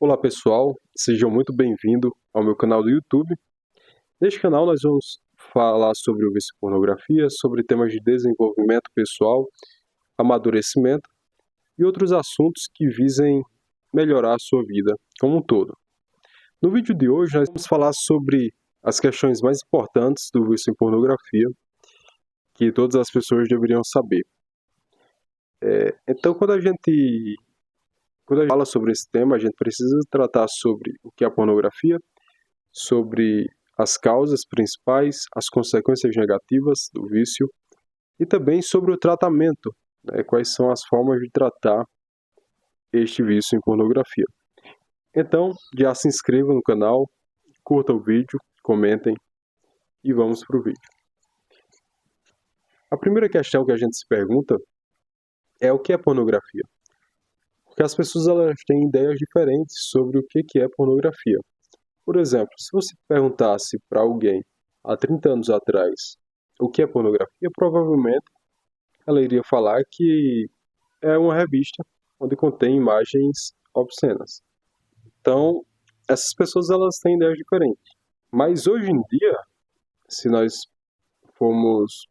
Olá pessoal, sejam muito bem-vindos ao meu canal do YouTube. Neste canal nós vamos falar sobre o vício em pornografia, sobre temas de desenvolvimento pessoal, amadurecimento e outros assuntos que visem melhorar a sua vida como um todo. No vídeo de hoje nós vamos falar sobre as questões mais importantes do vício em pornografia que todas as pessoas deveriam saber. Então quando a gente fala sobre esse tema, a gente precisa tratar sobre o que é a pornografia, sobre as causas principais, as consequências negativas do vício e também sobre o tratamento, né, quais são as formas de tratar este vício em pornografia. Então, já se inscreva no canal, curta o vídeo, comentem e vamos para o vídeo. A primeira questão que a gente se pergunta é o que é pornografia? Porque as pessoas elas têm ideias diferentes sobre o que é pornografia. Por exemplo, se você perguntasse para alguém há 30 anos atrás o que é pornografia, provavelmente ela iria falar que é uma revista onde contém imagens obscenas. Então, essas pessoas elas têm ideias diferentes. Mas hoje em dia, se nós formos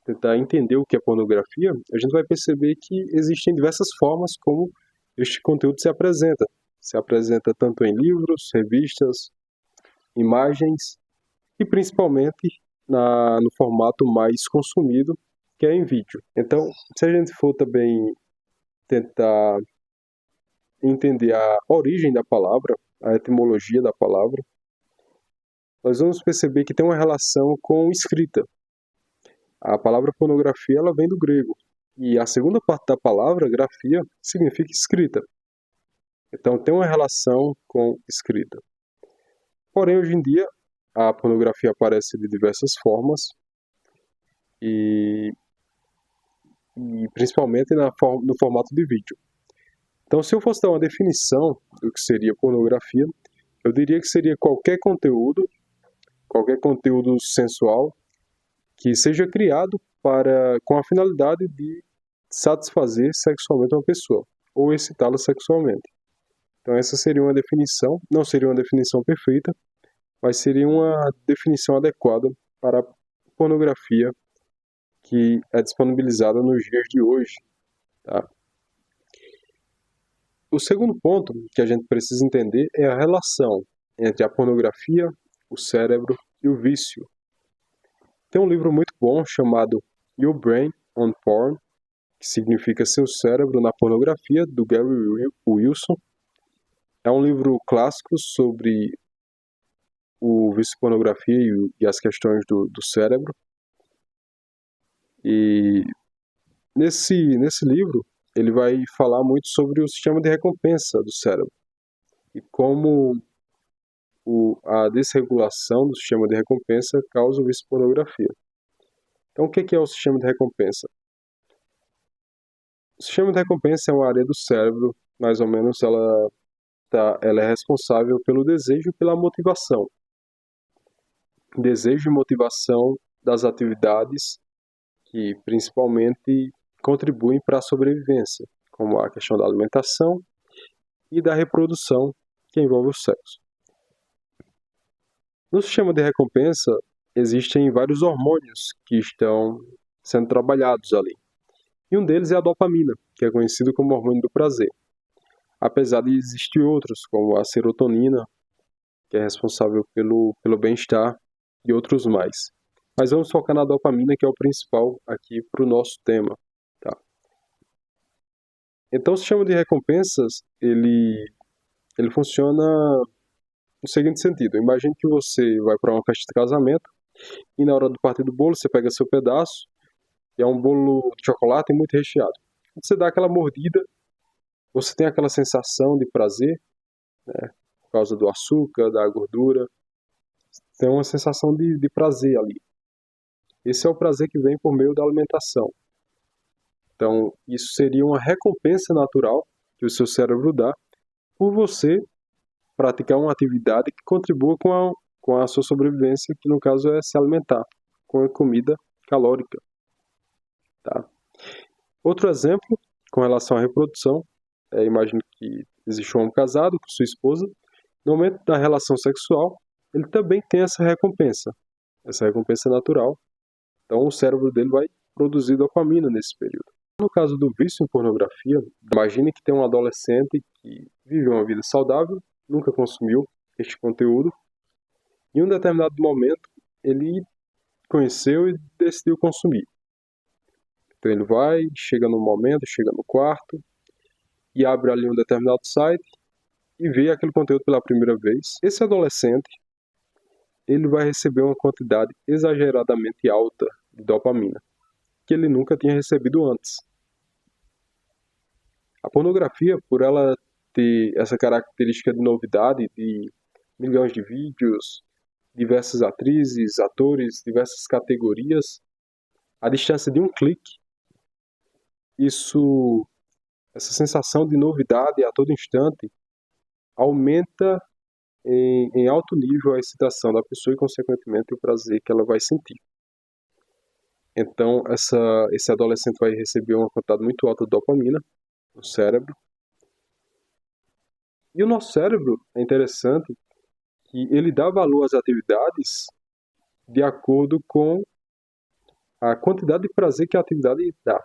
tentar entender o que é pornografia, a gente vai perceber que existem diversas formas como este conteúdo se apresenta. Se apresenta tanto em livros, revistas, imagens e principalmente no formato mais consumido, que é em vídeo. Então, se a gente for também tentar entender a origem da palavra, a etimologia da palavra, nós vamos perceber que tem uma relação com escrita. A palavra pornografia ela vem do grego, e a segunda parte da palavra, grafia, significa escrita. Então tem uma relação com escrita. Porém, hoje em dia, a pornografia aparece de diversas formas, e principalmente no formato de vídeo. Então, se eu fosse dar uma definição do que seria pornografia, eu diria que seria qualquer conteúdo sensual que seja criado com a finalidade de satisfazer sexualmente uma pessoa ou excitá-la sexualmente. Então essa seria uma definição, não seria uma definição perfeita, mas seria uma definição adequada para a pornografia que é disponibilizada nos dias de hoje. Tá? O segundo ponto que a gente precisa entender é a relação entre a pornografia, o cérebro e o vício. Tem um livro muito bom chamado Your Brain on Porn, que significa Seu Cérebro na Pornografia, do Gary Wilson. É um livro clássico sobre o vício em pornografia e as questões do cérebro. E nesse livro, ele vai falar muito sobre o sistema de recompensa do cérebro e como a desregulação do sistema de recompensa causa o vício em pornografia. Então, o que é o sistema de recompensa? O sistema de recompensa é uma área do cérebro, mais ou menos, ela é responsável pelo desejo e pela motivação. Desejo e motivação das atividades que principalmente contribuem para a sobrevivência, como a questão da alimentação e da reprodução, que envolve o sexo. No sistema de recompensa, existem vários hormônios que estão sendo trabalhados ali. E um deles é a dopamina, que é conhecido como hormônio do prazer. Apesar de existir outros, como a serotonina, que é responsável pelo bem-estar, e outros mais. Mas vamos focar na dopamina, que é o principal aqui para o nosso tema. Tá? Então, o sistema de recompensas, ele funciona no seguinte sentido. Imagine que você vai para uma festa de casamento e na hora do partir do bolo, você pega seu pedaço, e é um bolo de chocolate muito recheado. Você dá aquela mordida, você tem aquela sensação de prazer, né, por causa do açúcar, da gordura. Tem uma sensação de prazer ali. Esse é o prazer que vem por meio da alimentação. Então, isso seria uma recompensa natural que o seu cérebro dá por você praticar uma atividade que contribua com a sua sobrevivência, que no caso é se alimentar com a comida calórica. Tá? Outro exemplo, com relação à reprodução, Imagine que existe um homem casado com sua esposa. No momento da relação sexual, ele também tem essa recompensa natural. Então o cérebro dele vai produzir dopamina nesse período. No caso do vício em pornografia, imagine que tem um adolescente que vive uma vida saudável, nunca consumiu este conteúdo. Em um determinado momento, ele conheceu e decidiu consumir. Então ele vai, chega no momento, chega no quarto e abre ali um determinado site e vê aquele conteúdo pela primeira vez. Esse adolescente, ele vai receber uma quantidade exageradamente alta de dopamina, que ele nunca tinha recebido antes. A pornografia, por ela ter essa característica de novidade, de milhões de vídeos, diversas atrizes, atores, diversas categorias, à distância de um clique, essa sensação de novidade a todo instante aumenta em alto nível a excitação da pessoa e, consequentemente, o prazer que ela vai sentir. Então, esse adolescente vai receber uma quantidade muito alta de dopamina no cérebro. E o nosso cérebro, é interessante, que ele dá valor às atividades de acordo com a quantidade de prazer que a atividade dá.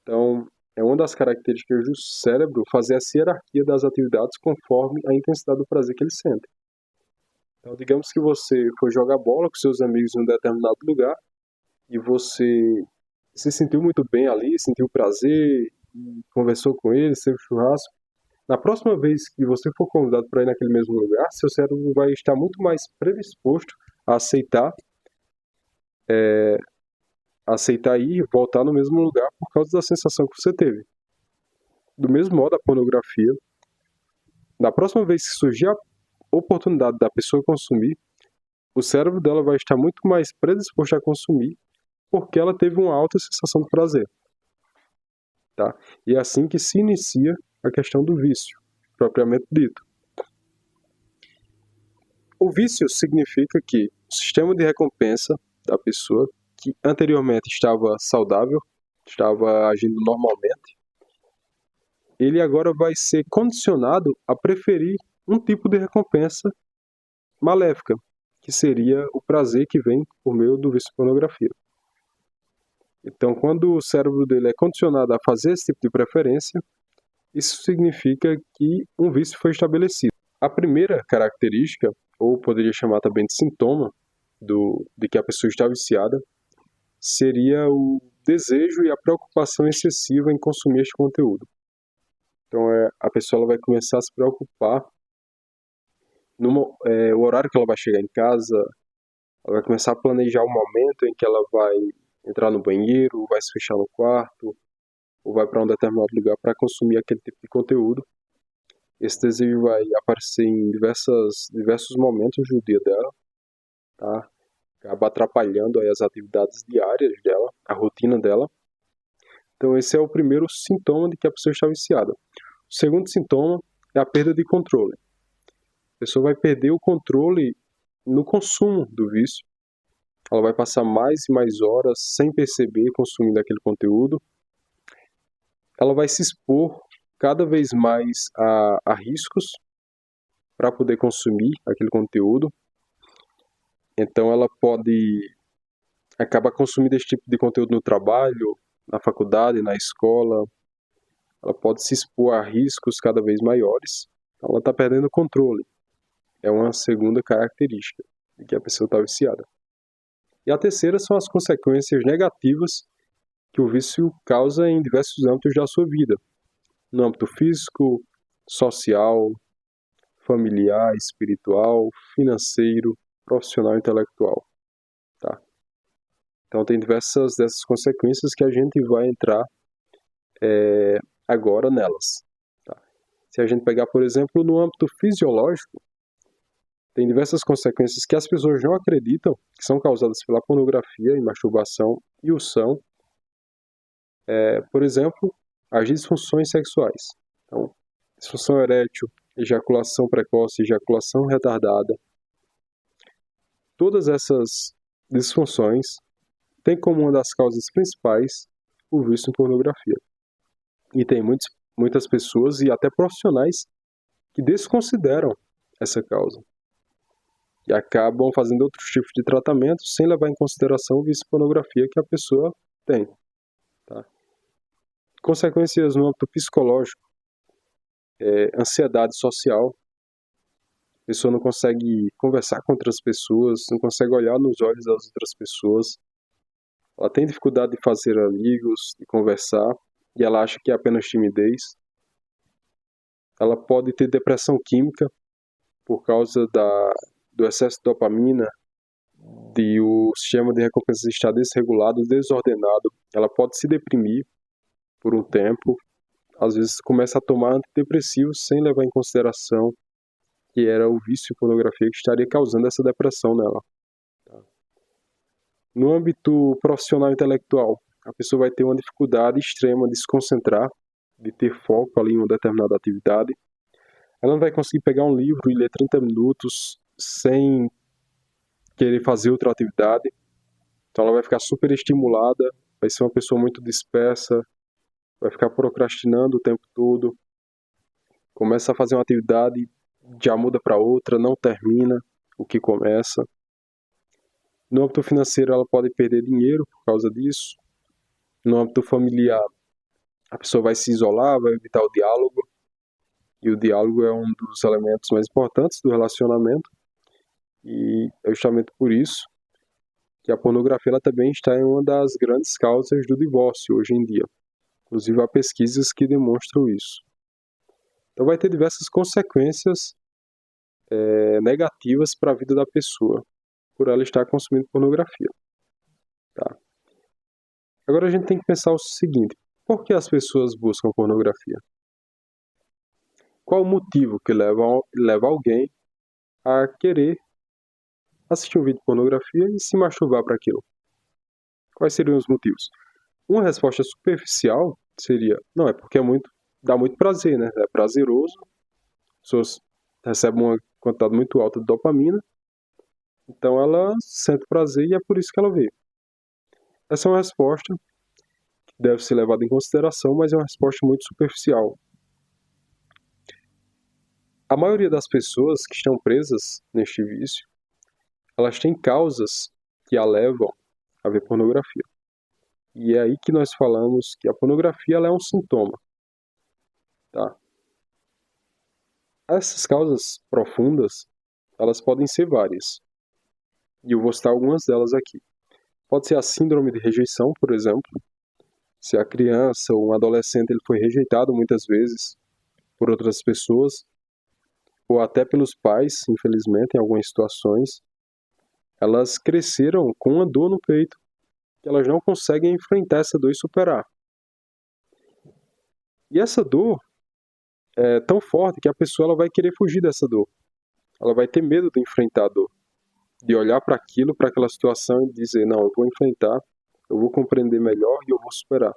Então, é uma das características do cérebro fazer essa hierarquia das atividades conforme a intensidade do prazer que ele sente. Então, digamos que você foi jogar bola com seus amigos em um determinado lugar e você se sentiu muito bem ali, sentiu prazer, conversou com eles, teve churrasco. Na próxima vez que você for convidado para ir naquele mesmo lugar, seu cérebro vai estar muito mais predisposto a aceitar ir e voltar no mesmo lugar por causa da sensação que você teve. Do mesmo modo, a pornografia, na próxima vez que surgir a oportunidade da pessoa consumir, o cérebro dela vai estar muito mais predisposto a consumir porque ela teve uma alta sensação de prazer. Tá? E é assim que se inicia a questão do vício, propriamente dito. O vício significa que o sistema de recompensa da pessoa, que anteriormente estava saudável, estava agindo normalmente, ele agora vai ser condicionado a preferir um tipo de recompensa maléfica, que seria o prazer que vem por meio do vício em pornografia. Então, quando o cérebro dele é condicionado a fazer esse tipo de preferência, isso significa que um vício foi estabelecido. A primeira característica, ou poderia chamar também de sintoma, de que a pessoa está viciada, seria o desejo e a preocupação excessiva em consumir este conteúdo. Então, a pessoa ela vai começar a se preocupar o horário que ela vai chegar em casa, ela vai começar a planejar o momento em que ela vai entrar no banheiro, vai se fechar no quarto, ou vai para um determinado lugar para consumir aquele tipo de conteúdo. Esse desejo vai aparecer em diversos momentos do dia dela, tá? Acaba atrapalhando aí as atividades diárias dela, a rotina dela. Então esse é o primeiro sintoma de que a pessoa está viciada. O segundo sintoma é a perda de controle. A pessoa vai perder o controle no consumo do vício. Ela vai passar mais e mais horas sem perceber consumindo aquele conteúdo. Ela vai se expor cada vez mais a riscos para poder consumir aquele conteúdo. Então ela pode acabar consumindo esse tipo de conteúdo no trabalho, na faculdade, na escola. Ela pode se expor a riscos cada vez maiores. Então ela está perdendo o controle. É uma segunda característica de que a pessoa está viciada. E a terceira são as consequências negativas que o vício causa em diversos âmbitos da sua vida. No âmbito físico, social, familiar, espiritual, financeiro, profissional e intelectual. Tá? Então tem diversas dessas consequências que a gente vai entrar agora nelas. Tá? Se a gente pegar, por exemplo, no âmbito fisiológico, tem diversas consequências que as pessoas não acreditam que são causadas pela pornografia e masturbação, e o são. Por exemplo, as disfunções sexuais. Então, disfunção erétil, ejaculação precoce, ejaculação retardada. Todas essas disfunções têm como uma das causas principais o vício em pornografia. E tem muitos muitas pessoas e até profissionais que desconsideram essa causa e acabam fazendo outros tipos de tratamento sem levar em consideração o vício em pornografia que a pessoa tem. Tá? Consequências no âmbito psicológico, ansiedade social, a pessoa não consegue conversar com outras pessoas, não consegue olhar nos olhos das outras pessoas, ela tem dificuldade de fazer amigos, de conversar, e ela acha que é apenas timidez. Ela pode ter depressão química por causa do excesso de dopamina, de o sistema de recompensa estar desregulado, desordenado. Ela pode se deprimir por um tempo, às vezes começa a tomar antidepressivos sem levar em consideração que era o vício em pornografia que estaria causando essa depressão nela. No âmbito profissional e intelectual, a pessoa vai ter uma dificuldade extrema de se concentrar, de ter foco ali em uma determinada atividade. Ela não vai conseguir pegar um livro e ler 30 minutos sem querer fazer outra atividade. Então ela vai ficar super estimulada, vai ser uma pessoa muito dispersa, vai ficar procrastinando o tempo todo, começa a fazer uma atividade, já muda para outra, não termina o que começa. No âmbito financeiro, ela pode perder dinheiro por causa disso. No âmbito familiar, a pessoa vai se isolar, vai evitar o diálogo. E o diálogo é um dos elementos mais importantes do relacionamento. E é justamente por isso que a pornografia ela também está em uma das grandes causas do divórcio hoje em dia. Inclusive, há pesquisas que demonstram isso. Então, vai ter diversas consequências negativas para a vida da pessoa por ela estar consumindo pornografia. Tá? Agora, a gente tem que pensar o seguinte: por que as pessoas buscam pornografia? Qual o motivo que leva alguém a querer assistir um vídeo de pornografia e se masturbar para aquilo? Quais seriam os motivos? Uma resposta superficial seria: não, é porque dá muito prazer, né? É prazeroso, as pessoas recebem uma quantidade muito alta de dopamina, então ela sente prazer e é por isso que ela vê. Essa é uma resposta que deve ser levada em consideração, mas é uma resposta muito superficial. A maioria das pessoas que estão presas neste vício, elas têm causas que a levam a ver pornografia. E é aí que nós falamos que a pornografia ela é um sintoma. Tá? Essas causas profundas, elas podem ser várias. E eu vou citar algumas delas aqui. Pode ser a síndrome de rejeição, por exemplo. Se a criança ou um adolescente ele foi rejeitado muitas vezes por outras pessoas, ou até pelos pais, infelizmente, em algumas situações, elas cresceram com uma dor no peito, que elas não conseguem enfrentar essa dor e superar. E essa dor é tão forte que a pessoa ela vai querer fugir dessa dor. Ela vai ter medo de enfrentar a dor, de olhar para aquilo, para aquela situação e dizer: não, eu vou enfrentar, eu vou compreender melhor e eu vou superar.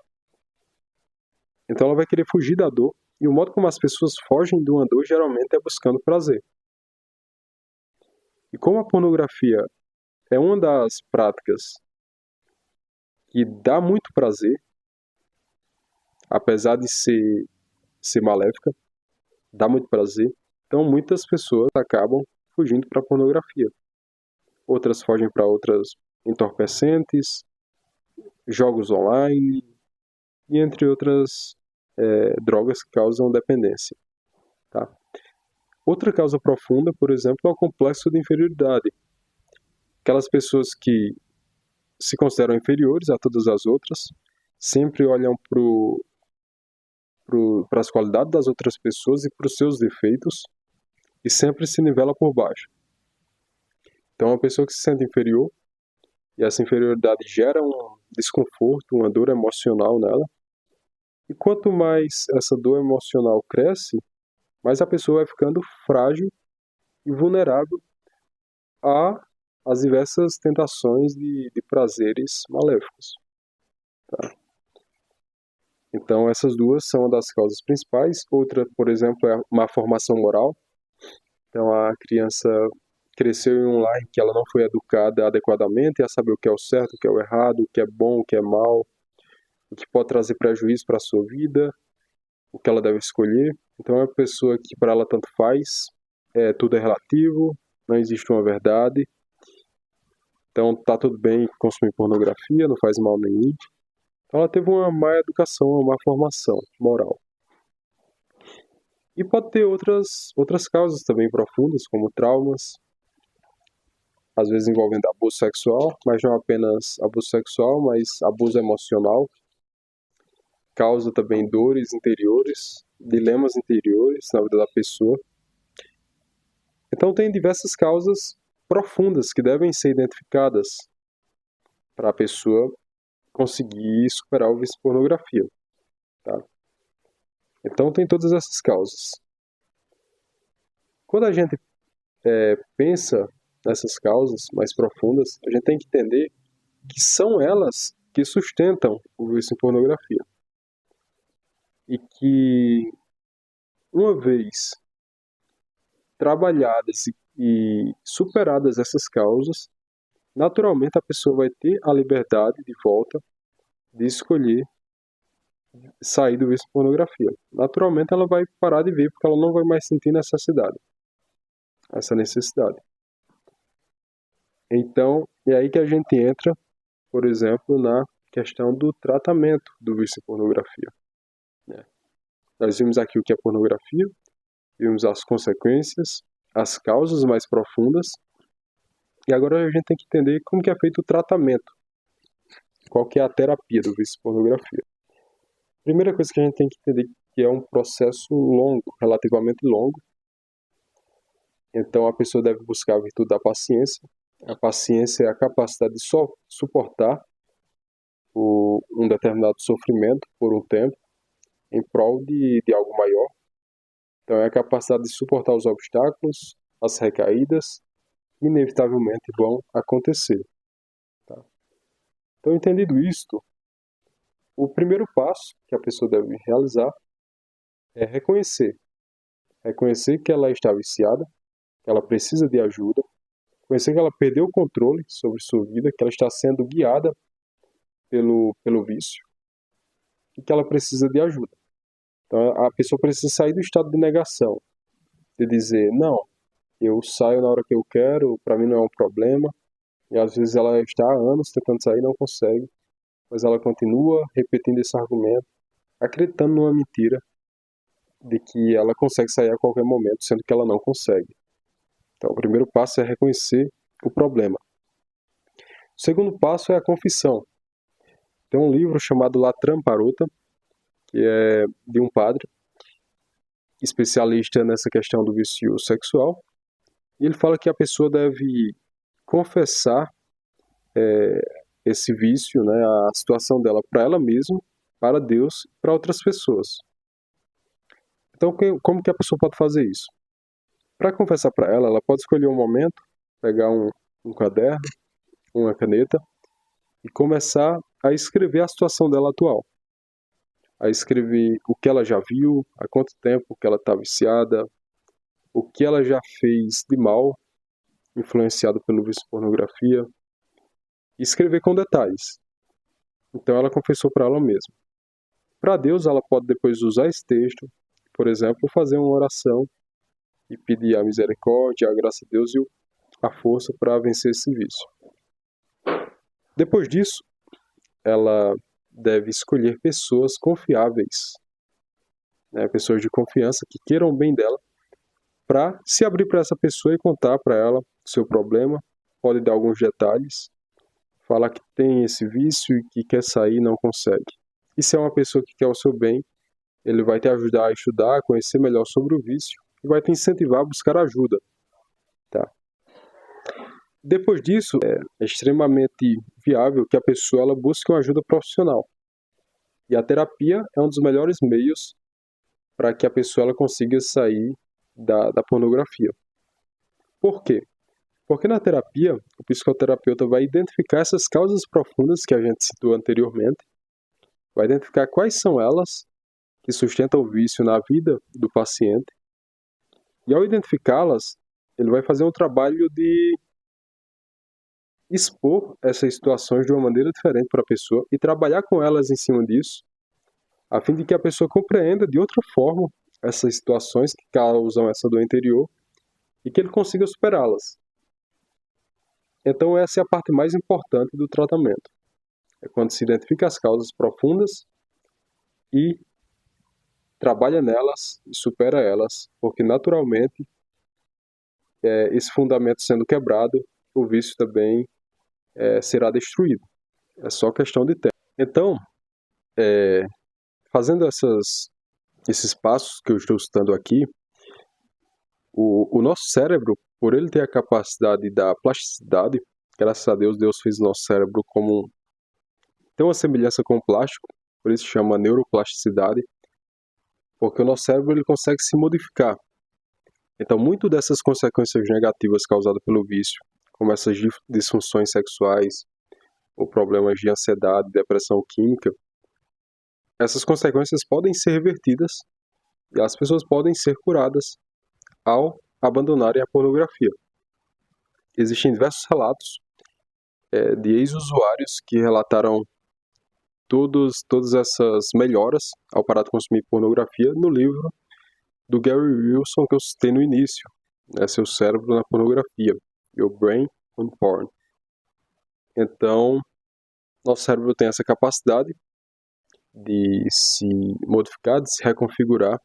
Então ela vai querer fugir da dor, e o modo como as pessoas fogem de uma dor geralmente é buscando prazer. E como a pornografia é uma das práticas que dá muito prazer, apesar de ser maléfica, dá muito prazer, então muitas pessoas acabam fugindo para a pornografia. Outras fogem para outras entorpecentes, jogos online e entre outras drogas que causam dependência. Tá? Outra causa profunda, por exemplo, é o complexo de inferioridade. Aquelas pessoas que se consideram inferiores a todas as outras, sempre olham para as qualidades das outras pessoas e para os seus defeitos e sempre se nivela por baixo. Então, uma pessoa que se sente inferior e essa inferioridade gera um desconforto, uma dor emocional nela. E quanto mais essa dor emocional cresce, mais a pessoa vai ficando frágil e vulnerável às diversas tentações de prazeres maléficos. Tá? Então, essas duas são uma das causas principais. Outra, por exemplo, é uma formação moral. Então, a criança cresceu em um lar em que ela não foi educada adequadamente a saber o que é o certo, o que é o errado, o que é bom, o que é mal, o que pode trazer prejuízo para a sua vida. o que ela deve escolher. Então é uma pessoa que para ela tanto faz, tudo é relativo, não existe uma verdade. Então tá tudo bem consumir pornografia, não faz mal nenhum. Então ela teve uma má educação, uma má formação moral. E pode ter outras causas também profundas, como traumas, às vezes envolvendo abuso sexual, mas não apenas abuso sexual, mas abuso emocional. Causa também dores interiores, dilemas interiores na vida da pessoa. Então tem diversas causas profundas que devem ser identificadas para a pessoa conseguir superar o vício em pornografia. Tá? Então tem todas essas causas. Quando a gente pensa nessas causas mais profundas, a gente tem que entender que são elas que sustentam o vício em pornografia. E que, uma vez trabalhadas e superadas essas causas, naturalmente a pessoa vai ter a liberdade de volta de escolher sair do vício em pornografia. Naturalmente ela vai parar de ver porque ela não vai mais sentir essa necessidade. Então, é aí que a gente entra, por exemplo, na questão do tratamento do vício em pornografia. Nós vimos aqui o que é pornografia, vimos as consequências, as causas mais profundas, e agora a gente tem que entender como que é feito o tratamento, qual que é a terapia do vício em pornografia. Primeira coisa que a gente tem que entender que é um processo longo, relativamente longo. Então a pessoa deve buscar a virtude da paciência. A paciência é a capacidade de suportar um determinado sofrimento por um tempo em prol de algo maior. Então é a capacidade de suportar os obstáculos, as recaídas, que inevitavelmente vão acontecer. Tá? Então, entendido isto, o primeiro passo que a pessoa deve realizar é reconhecer. Reconhecer que ela está viciada, que ela precisa de ajuda, reconhecer que ela perdeu o controle sobre sua vida, que ela está sendo guiada pelo vício e que ela precisa de ajuda. Então a pessoa precisa sair do estado de negação, de dizer, não, eu saio na hora que eu quero, para mim não é um problema, e às vezes ela está há anos tentando sair e não consegue, mas ela continua repetindo esse argumento, acreditando numa mentira de que ela consegue sair a qualquer momento, sendo que ela não consegue. Então o primeiro passo é reconhecer o problema. O segundo passo é a confissão. Tem um livro chamado La Tramparota, que é de um padre, especialista nessa questão do vício sexual, e ele fala que a pessoa deve confessar esse vício, né, a situação dela para ela mesma, para Deus e para outras pessoas. Então, como que a pessoa pode fazer isso? Para confessar para ela pode escolher um momento, pegar um caderno, uma caneta e começar a escrever a situação dela atual. A escrever o que ela já viu, há quanto tempo que ela está viciada, o que ela já fez de mal, influenciado pelo vício em pornografia, e escrever com detalhes. Então ela confessou para ela mesma. Para Deus, ela pode depois usar esse texto, por exemplo, fazer uma oração e pedir a misericórdia, a graça de Deus e a força para vencer esse vício. Depois disso, ela deve escolher pessoas confiáveis, né, pessoas de confiança que queiram o bem dela, para se abrir para essa pessoa e contar para ela o seu problema, pode dar alguns detalhes, falar que tem esse vício e que quer sair e não consegue. E se é uma pessoa que quer o seu bem, ele vai te ajudar a estudar, a conhecer melhor sobre o vício e vai te incentivar a buscar ajuda. Tá? Depois disso, é extremamente viável que a pessoa ela busque uma ajuda profissional. E a terapia é um dos melhores meios para que a pessoa ela consiga sair da pornografia. Por quê? Porque na terapia, o psicoterapeuta vai identificar essas causas profundas que a gente citou anteriormente, vai identificar quais são elas que sustentam o vício na vida do paciente, e ao identificá-las, ele vai fazer um trabalho de expor essas situações de uma maneira diferente para a pessoa e trabalhar com elas em cima disso, a fim de que a pessoa compreenda de outra forma essas situações que causam essa dor interior e que ele consiga superá-las. Então essa é a parte mais importante do tratamento. É quando se identifica as causas profundas e trabalha nelas e supera elas, porque naturalmente, esse fundamento sendo quebrado, o vício também será destruído. É só questão de tempo. Então, fazendo esses passos que eu estou citando aqui, o nosso cérebro, por ele ter a capacidade da plasticidade, graças a Deus, Deus fez o nosso cérebro tem uma semelhança com o plástico, por isso chama neuroplasticidade, porque o nosso cérebro ele consegue se modificar. Então, muito dessas consequências negativas causadas pelo vício, como essas disfunções sexuais, ou problemas de ansiedade, depressão química, essas consequências podem ser revertidas e as pessoas podem ser curadas ao abandonarem a pornografia. Existem diversos relatos de ex-usuários que relataram todas essas melhoras ao parar de consumir pornografia no livro do Gary Wilson que eu citei no início, Seu Cérebro na Pornografia, Your Brain on Porn. Então, nosso cérebro tem essa capacidade de se modificar, de se reconfigurar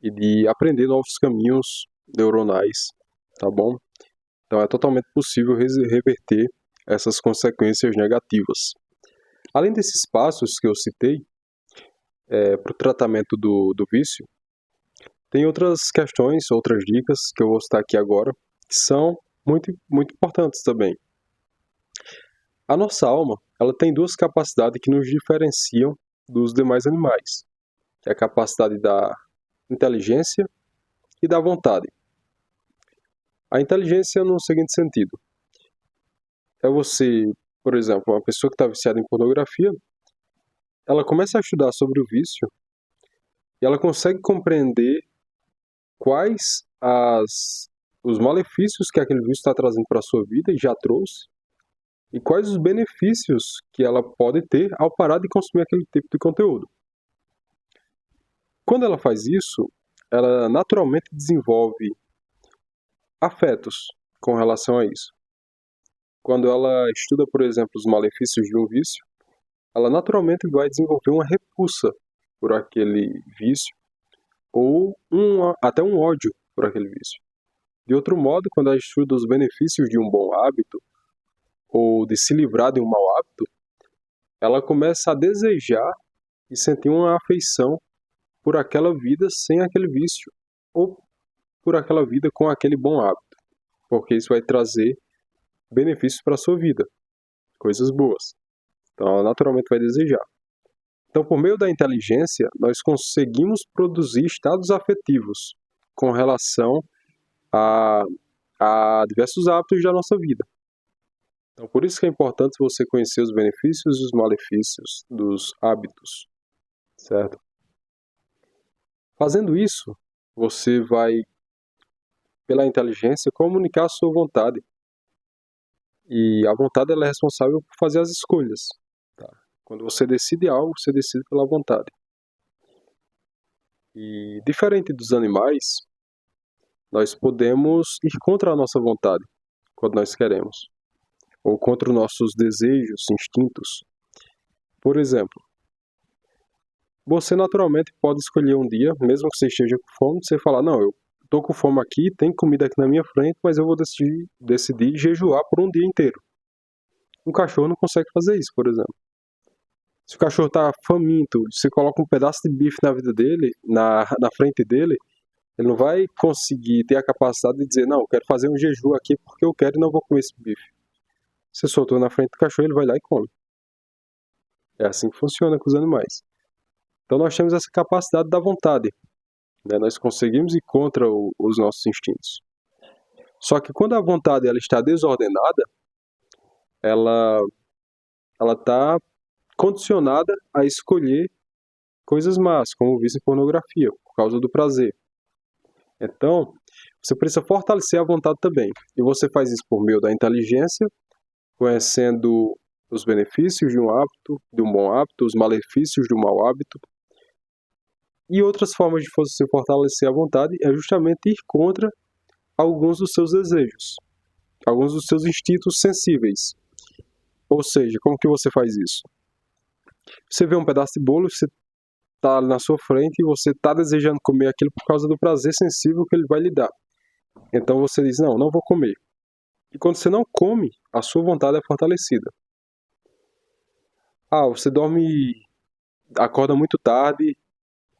e de aprender novos caminhos neuronais, tá bom? Então é totalmente possível reverter essas consequências negativas. Além desses passos que eu citei para o tratamento do vício, tem outras questões, outras dicas que eu vou citar aqui agora, que são muito, muito importantes também. A nossa alma, ela tem duas capacidades que nos diferenciam dos demais animais, que é a capacidade da inteligência e da vontade. A inteligência no seguinte sentido, é você, por exemplo, uma pessoa que está viciada em pornografia, ela começa a estudar sobre o vício e ela consegue compreender quais os malefícios que aquele vício está trazendo para a sua vida e já trouxe, e quais os benefícios que ela pode ter ao parar de consumir aquele tipo de conteúdo. Quando ela faz isso, ela naturalmente desenvolve afetos com relação a isso. Quando ela estuda, por exemplo, os malefícios de um vício, ela naturalmente vai desenvolver uma repulsa por aquele vício ou até um ódio por aquele vício. De outro modo, quando ela estuda os benefícios de um bom hábito ou de se livrar de um mau hábito, ela começa a desejar e sentir uma afeição por aquela vida sem aquele vício ou por aquela vida com aquele bom hábito, porque isso vai trazer benefícios para a sua vida, coisas boas. Então ela naturalmente vai desejar. Então, por meio da inteligência, nós conseguimos produzir estados afetivos com relação a diversos hábitos da nossa vida. Então, por isso que é importante você conhecer os benefícios e os malefícios dos hábitos, certo? Fazendo isso, você vai, pela inteligência, comunicar a sua vontade. E a vontade ela é responsável por fazer as escolhas. Tá? Quando você decide algo, você decide pela vontade. E diferente dos animais, nós podemos ir contra a nossa vontade, quando nós queremos. Ou contra os nossos desejos, instintos. Por exemplo, você naturalmente pode escolher um dia, mesmo que você esteja com fome, você falar, não, eu estou com fome aqui, tem comida aqui na minha frente, mas eu vou decidir jejuar por um dia inteiro. Um cachorro não consegue fazer isso, por exemplo. Se o cachorro está faminto, você coloca um pedaço de bife na vida dele, na frente dele, ele não vai conseguir ter a capacidade de dizer, não, eu quero fazer um jejum aqui porque eu quero e não vou comer esse bife. Você soltou na frente do cachorro, ele vai lá e come. É assim que funciona com os animais. Então nós temos essa capacidade da vontade. Né? Nós conseguimos ir contra os nossos instintos. Só que quando a vontade ela está desordenada, ela está condicionada a escolher coisas más, como o vício em pornografia, por causa do prazer. Então, você precisa fortalecer a vontade também. E você faz isso por meio da inteligência, conhecendo os benefícios de um bom hábito, os malefícios do mau hábito. E outras formas de você fortalecer a vontade é justamente ir contra alguns dos seus desejos, alguns dos seus instintos sensíveis. Ou seja, como que você faz isso? Você vê um pedaço de bolo, você está na sua frente e você está desejando comer aquilo por causa do prazer sensível que ele vai lhe dar. Então você diz, não vou comer. E quando você não come, a sua vontade é fortalecida. Você acorda muito tarde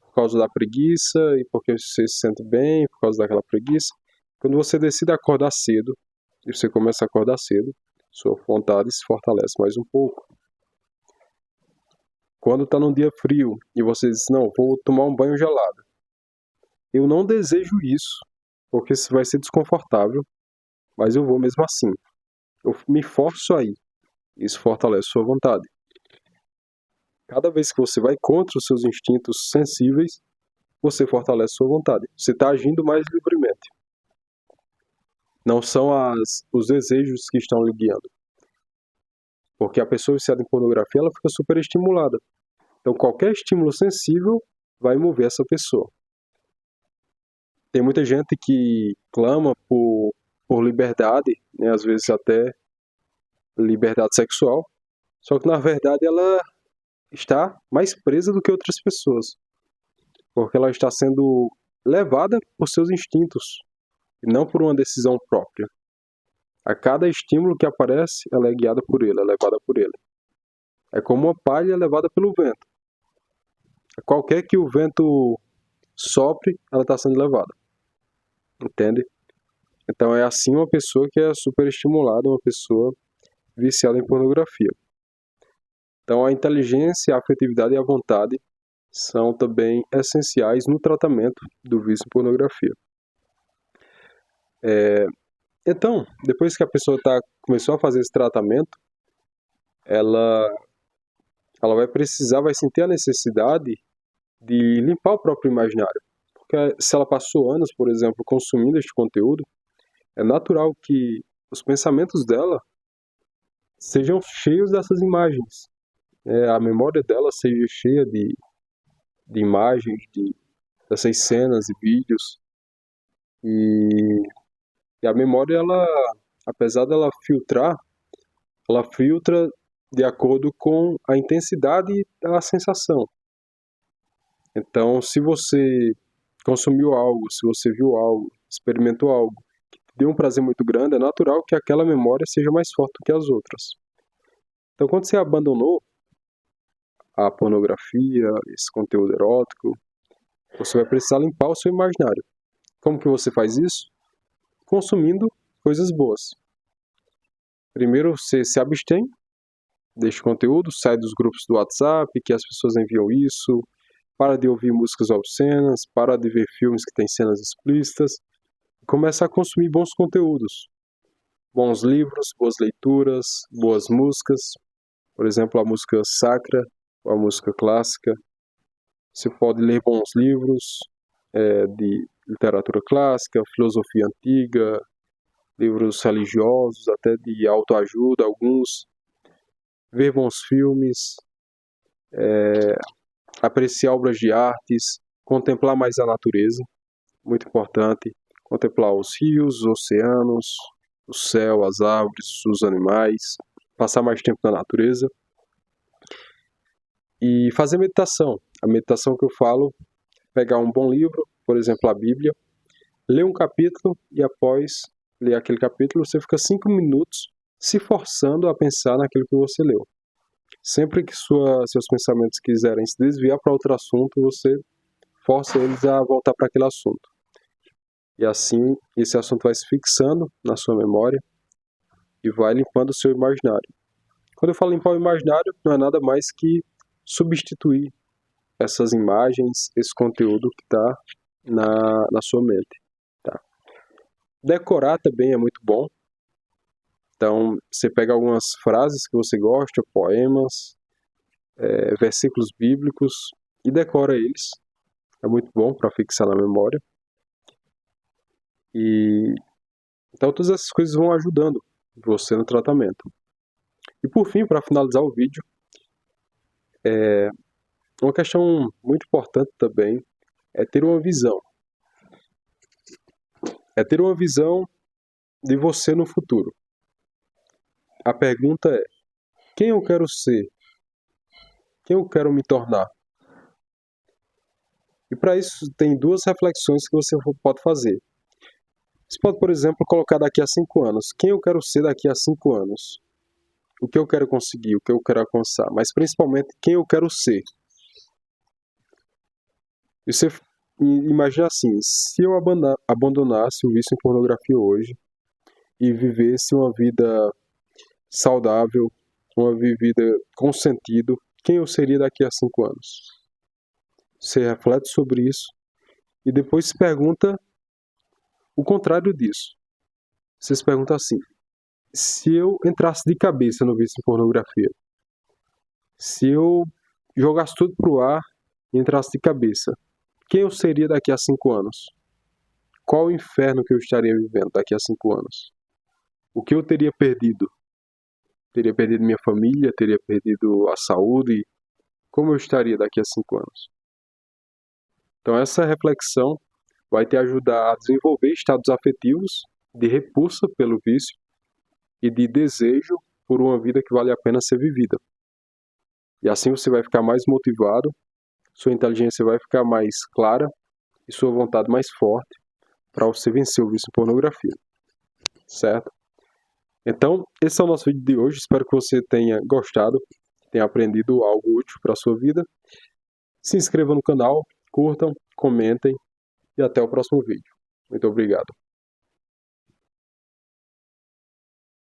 por causa da preguiça e porque você se sente bem por causa daquela preguiça. Quando você decide acordar cedo, e você começa a acordar cedo, sua vontade se fortalece mais um pouco. Quando está num dia frio e você diz, não, vou tomar um banho gelado. Eu não desejo isso, porque isso vai ser desconfortável, mas eu vou mesmo assim. Eu me forço a ir. Isso fortalece sua vontade. Cada vez que você vai contra os seus instintos sensíveis, você fortalece sua vontade. Você está agindo mais livremente. Não são os desejos que estão lhe guiando. Porque a pessoa viciada em pornografia, ela fica super estimulada. Então, qualquer estímulo sensível vai mover essa pessoa. Tem muita gente que clama por liberdade, né? Às vezes até liberdade sexual, só que na verdade ela está mais presa do que outras pessoas, porque ela está sendo levada por seus instintos e não por uma decisão própria. A cada estímulo que aparece, ela é guiada por ele, é levada por ele. É como uma palha levada pelo vento. Qualquer que o vento sopre, ela está sendo levada. Entende? Então é assim uma pessoa que é super estimulada, uma pessoa viciada em pornografia. Então a inteligência, a afetividade e a vontade são também essenciais no tratamento do vício em pornografia. Então, depois que a pessoa começou a fazer esse tratamento, ela vai sentir a necessidade de limpar o próprio imaginário. Porque se ela passou anos, por exemplo, consumindo este conteúdo, é natural que os pensamentos dela sejam cheios dessas imagens. A memória dela seja cheia de imagens, dessas cenas e vídeos. E a memória, apesar dela filtrar, ela filtra de acordo com a intensidade da sensação. Então, se você consumiu algo, se você viu algo, experimentou algo que deu um prazer muito grande, é natural que aquela memória seja mais forte do que as outras. Então, quando você abandonou a pornografia, esse conteúdo erótico, você vai precisar limpar o seu imaginário. Como que você faz isso? Consumindo coisas boas. Primeiro, você se abstém deste conteúdo, sai dos grupos do WhatsApp, que as pessoas enviam isso, para de ouvir músicas obscenas, para de ver filmes que têm cenas explícitas, e começa a consumir bons conteúdos. Bons livros, boas leituras, boas músicas, por exemplo, a música sacra, ou a música clássica. Você pode ler bons livros de literatura clássica, filosofia antiga, livros religiosos, até de autoajuda, alguns. Ver bons filmes, apreciar obras de artes, contemplar mais a natureza, muito importante. Contemplar os rios, os oceanos, o céu, as árvores, os animais, passar mais tempo na natureza. E fazer meditação. A meditação que eu falo, pegar um bom livro, por exemplo, a Bíblia, ler um capítulo e após ler aquele capítulo, você fica 5 minutos se forçando a pensar naquilo que você leu. Sempre que seus pensamentos quiserem se desviar para outro assunto, você força eles a voltar para aquele assunto. E assim, esse assunto vai se fixando na sua memória e vai limpando o seu imaginário. Quando eu falo limpar o imaginário, não é nada mais que substituir essas imagens, esse conteúdo que está na sua mente. Tá? Decorar também é muito bom. Então, você pega algumas frases que você gosta, poemas, versículos bíblicos e decora eles. É muito bom para fixar na memória. Então, todas essas coisas vão ajudando você no tratamento. E por fim, para finalizar o vídeo, uma questão muito importante também é ter uma visão. É ter uma visão de você no futuro. A pergunta é: quem eu quero ser? Quem eu quero me tornar? E para isso tem duas reflexões que você pode fazer. Você pode, por exemplo, colocar daqui a 5 anos. Quem eu quero ser daqui a 5 anos? O que eu quero conseguir? O que eu quero alcançar? Mas principalmente, quem eu quero ser? E você imagina assim, se eu abandonasse o vício em pornografia hoje e vivesse uma vida saudável, uma vida com sentido, quem eu seria daqui a 5 anos? Você reflete sobre isso e depois se pergunta o contrário disso. Você se pergunta assim: se eu entrasse de cabeça no vício em pornografia, se eu jogasse tudo pro ar e entrasse de cabeça, quem eu seria daqui a 5 anos? Qual o inferno que eu estaria vivendo daqui a 5 anos? O que eu teria perdido? Teria perdido minha família, teria perdido a saúde. Como eu estaria daqui a 5 anos? Então essa reflexão vai te ajudar a desenvolver estados afetivos de repulsa pelo vício e de desejo por uma vida que vale a pena ser vivida. E assim você vai ficar mais motivado, sua inteligência vai ficar mais clara e sua vontade mais forte para você vencer o vício em pornografia. Certo? Então, esse é o nosso vídeo de hoje. Espero que você tenha gostado, tenha aprendido algo útil para a sua vida. Se inscreva no canal, curtam, comentem e até o próximo vídeo. Muito obrigado.